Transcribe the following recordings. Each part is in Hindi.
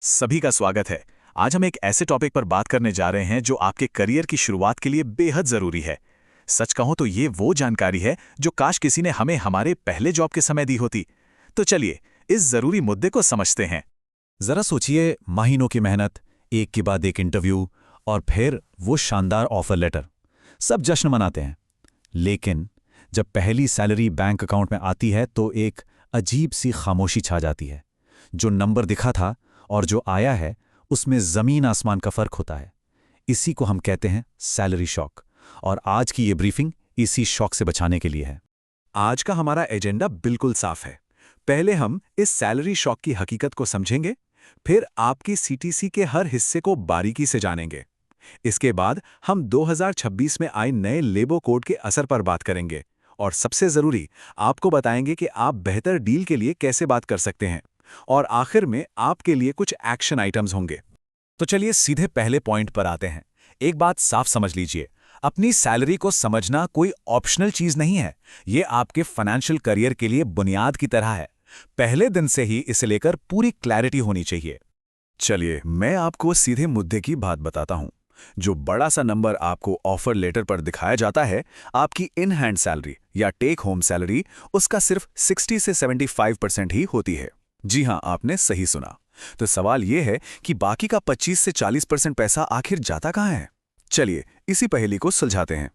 सभी का स्वागत है। आज हम एक ऐसे टॉपिक पर बात करने जा रहे हैं जो आपके करियर की शुरुआत के लिए बेहद जरूरी है। सच कहूं तो ये वो जानकारी है जो काश किसी ने हमें हमारे पहले जॉब के समय दी होती। तो चलिए इस जरूरी मुद्दे को समझते हैं। जरा सोचिए, महीनों की मेहनत, एक के बाद एक इंटरव्यू और फिर वो शानदार ऑफर लेटर। सब जश्न मनाते हैं, लेकिन जब पहली सैलरी बैंक अकाउंट में आती है तो एक अजीब सी खामोशी छा जाती है। जो नंबर दिखा था और जो आया है, उसमें जमीन आसमान का फर्क होता है। इसी को हम कहते हैं सैलरी शॉक, और आज की ये ब्रीफिंग इसी शॉक से बचाने के लिए है। आज का हमारा एजेंडा बिल्कुल साफ है। पहले हम इस सैलरी शॉक की हकीकत को समझेंगे, फिर आपकी सीटीसी के हर हिस्से को बारीकी से जानेंगे। इसके बाद हम 2026 में आए नए लेबर कोड के असर पर बात करेंगे, और सबसे जरूरी, आपको बताएंगे कि आप बेहतर डील के लिए कैसे बात कर सकते हैं। और आखिर में आपके लिए कुछ एक्शन आइटम्स होंगे। तो चलिए सीधे पहले पॉइंट पर आते हैं। एक बात साफ समझ लीजिए, अपनी सैलरी को समझना कोई ऑप्शनल चीज नहीं है। ये आपके फाइनेंशियल करियर के लिए बुनियाद की तरह है। पहले दिन से ही इसे लेकर पूरी क्लैरिटी होनी चाहिए। चलिए मैं आपको सीधे मुद्दे की बात बताता हूं। जो बड़ा सा नंबर आपको ऑफर लेटर पर दिखाया जाता है, आपकी इन हैंड सैलरी या टेक होम सैलरी, उसका सिर्फ 60 से 75% ही होती है। जी हां, आपने सही सुना। तो सवाल यह है कि बाकी का 25 से 40% पैसा आखिर जाता कहां है? चलिए इसी पहेली को सुलझाते हैं।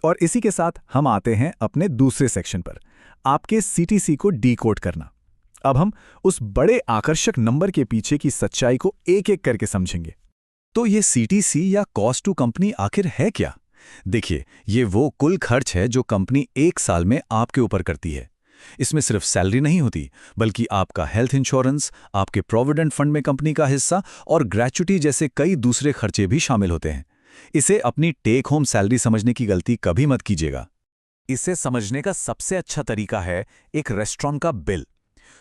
और इसी के साथ हम आते हैं अपने दूसरे सेक्शन पर, आपके सीटीसी को डीकोड करना। अब हम उस बड़े आकर्षक नंबर के पीछे की सच्चाई को एक एक करके समझेंगे। तो ये सीटीसी या कॉस्ट टू कंपनी आखिर है क्या? देखिए, ये वो कुल खर्च है जो कंपनी एक साल में आपके ऊपर करती है। इसमें सिर्फ सैलरी नहीं होती, बल्कि आपका हेल्थ इंश्योरेंस, आपके प्रोविडेंट फंड में कंपनी का हिस्सा और ग्रेच्युटी जैसे कई दूसरे खर्चे भी शामिल होते हैं। इसे अपनी टेक होम सैलरी समझने की गलती कभी मत कीजिएगा। इसे समझने का सबसे अच्छा तरीका है एक रेस्टोरेंट का बिल।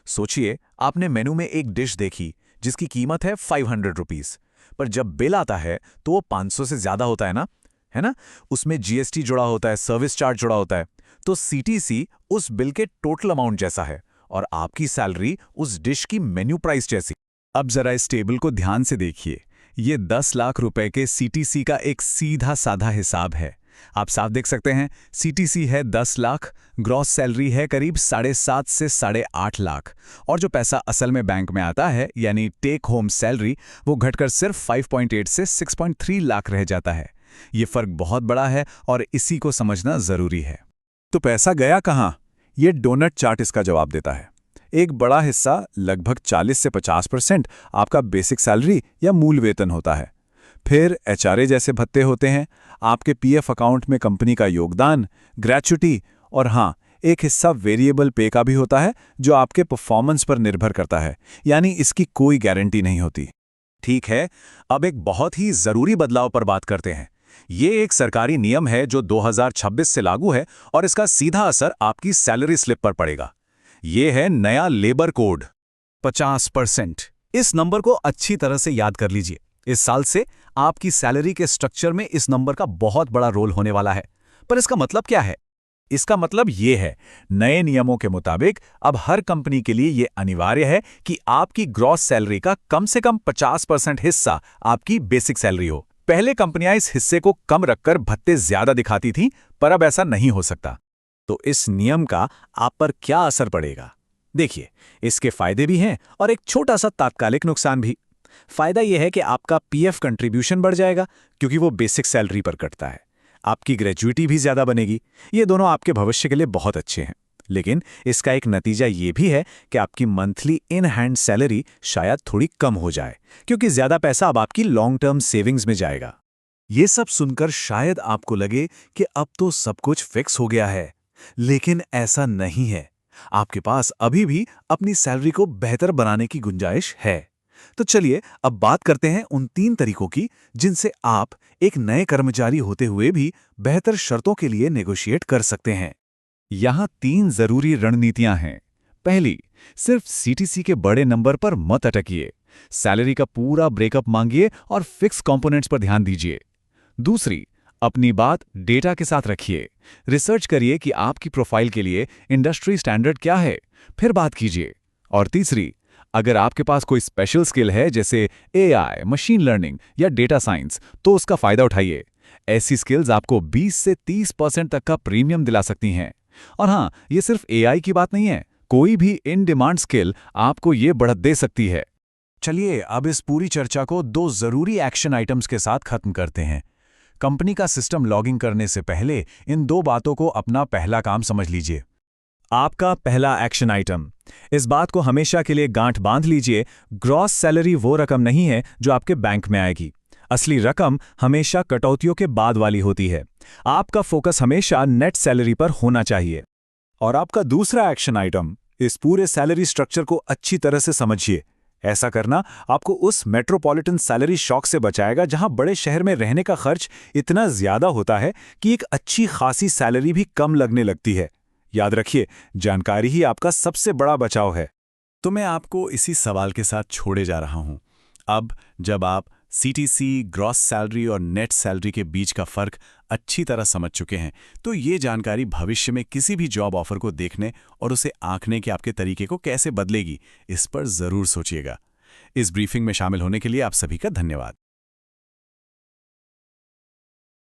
सोचिए, आपने मेनू में एक डिश देखी जिसकी कीमत है 500 रुपीज, पर जब बिल आता है तो वो 500 से ज्यादा होता है ना? उसमें जीएसटी जुड़ा होता है, सर्विस चार्ज जुड़ा होता है। तो सीटीसी उस बिल के टोटल अमाउंट जैसा है, और आपकी सैलरी उस डिश की मेन्यू प्राइस जैसी। अब जरा इस टेबल को ध्यान से देखिए। ये 10 लाख रुपए के सीटीसी का एक सीधा साधा हिसाब है। आप साफ देख सकते हैं, सीटीसी है 10 लाख, ग्रॉस सैलरी है करीब 7.5 से 8.5 लाख, और जो पैसा असल में बैंक में आता है यानी टेक होम सैलरी, वो घटकर सिर्फ 5.8 से 6.3 लाख रह जाता है। ये फर्क बहुत बड़ा है और इसी को समझना जरूरी है। तो पैसा गया कहां? ये डोनट चार्ट इसका जवाब देता है। एक बड़ा हिस्सा, लगभग 40 से 50%, आपका बेसिक सैलरी या मूल वेतन होता है। फिर एचआरए जैसे भत्ते होते हैं, आपके पीएफ अकाउंट में कंपनी का योगदान, ग्रेच्युटी, और हां, एक हिस्सा वेरिएबल पे का भी होता है जो आपके परफॉर्मेंस पर निर्भर करता है, यानी इसकी कोई गारंटी नहीं होती। ठीक है, अब एक बहुत ही जरूरी बदलाव पर बात करते हैं। ये एक सरकारी नियम है जो 2026 से लागू है, और इसका सीधा असर आपकी सैलरी स्लिप पर पड़ेगा। ये है नया लेबर कोड 50%। इस नंबर को अच्छी तरह से याद कर लीजिए। इस साल से आपकी सैलरी के स्ट्रक्चर में इस नंबर का बहुत बड़ा रोल होने वाला है। पर इसका मतलब क्या है? इसका मतलब ये है, नए नियमों के मुताबिक अब हर कंपनी के लिए ये अनिवार्य है कि आपकी ग्रॉस सैलरी का कम से कम 50% हिस्सा आपकी बेसिक सैलरी हो। पहले कंपनियां इस हिस्से को कम रखकर भत्ते ज्यादा दिखाती थीं, पर अब ऐसा नहीं हो सकता। तो इस नियम का आप पर क्या असर पड़ेगा? देखिए, इसके फायदे भी हैं और एक छोटा सा तात्कालिक नुकसान भी। फायदा यह है कि आपका पीएफ कंट्रीब्यूशन बढ़ जाएगा, क्योंकि वो बेसिक सैलरी पर कटता है। आपकी ग्रेजुइटी भी ज्यादा बनेगी। ये दोनों आपके भविष्य के लिए बहुत अच्छे हैं। लेकिन इसका एक नतीजा ये भी है कि आपकी मंथली इन हैंड सैलरी शायद थोड़ी कम हो जाए, क्योंकि ज्यादा पैसा अब आपकी लॉन्ग टर्म सेविंग्स में जाएगा। ये सब सुनकर शायद आपको लगे कि अब तो सब कुछ फिक्स हो गया है, लेकिन ऐसा नहीं है। आपके पास अभी भी अपनी सैलरी को बेहतर बनाने की गुंजाइश है। तो चलिए अब बात करते हैं उन 3 तरीकों की जिनसे आप एक नए कर्मचारी होते हुए भी बेहतर शर्तों के लिए नेगोशिएट कर सकते हैं। यहां 3 जरूरी रणनीतियां हैं। पहली, सिर्फ सीटीसी के बड़े नंबर पर मत अटकिए। सैलरी का पूरा ब्रेकअप मांगिए और फिक्स कंपोनेंट्स पर ध्यान दीजिए। दूसरी, अपनी बात डेटा के साथ रखिए। रिसर्च करिए कि आपकी प्रोफाइल के लिए इंडस्ट्री स्टैंडर्ड क्या है, फिर बात कीजिए। और तीसरी, अगर आपके पास कोई स्पेशल स्किल है जैसे AI, मशीन लर्निंग या डेटा साइंस, तो उसका फायदा उठाइए। ऐसी स्किल्स आपको 20 से 30% तक का प्रीमियम दिला सकती हैं। और हाँ, ये सिर्फ AI की बात नहीं है, कोई भी इन डिमांड स्किल आपको ये बढ़त दे सकती है। चलिए अब इस पूरी चर्चा को 2 जरूरी एक्शन आइटम्स के साथ खत्म करते हैं। कंपनी का सिस्टम लॉगिन करने से पहले इन 2 बातों को अपना पहला काम समझ लीजिए। आपका पहला एक्शन आइटम, इस बात को हमेशा के लिए गांठ बांध लीजिए, ग्रॉस सैलरी वो रकम नहीं है जो आपके बैंक में आएगी। असली रकम हमेशा कटौतियों के बाद वाली होती है। आपका फोकस हमेशा नेट सैलरी पर होना चाहिए। और आपका दूसरा एक्शन आइटम, इस पूरे सैलरी स्ट्रक्चर को अच्छी तरह से समझिए। ऐसा करना आपको उस मेट्रोपॉलिटन सैलरी शॉक से बचाएगा जहां बड़े शहर में रहने का खर्च इतना ज्यादा होता है कि एक अच्छी खासी सैलरी भी कम लगने लगती है। याद रखिए, जानकारी ही आपका सबसे बड़ा बचाव है। तो मैं आपको इसी सवाल के साथ छोड़े जा रहा हूं। अब जब आप CTC, ग्रॉस सैलरी और नेट सैलरी के बीच का फर्क अच्छी तरह समझ चुके हैं, तो ये जानकारी भविष्य में किसी भी जॉब ऑफर को देखने और उसे आंकने के आपके तरीके को कैसे बदलेगी, इस पर जरूर सोचिएगा। इस ब्रीफिंग में शामिल होने के लिए आप सभी का धन्यवाद।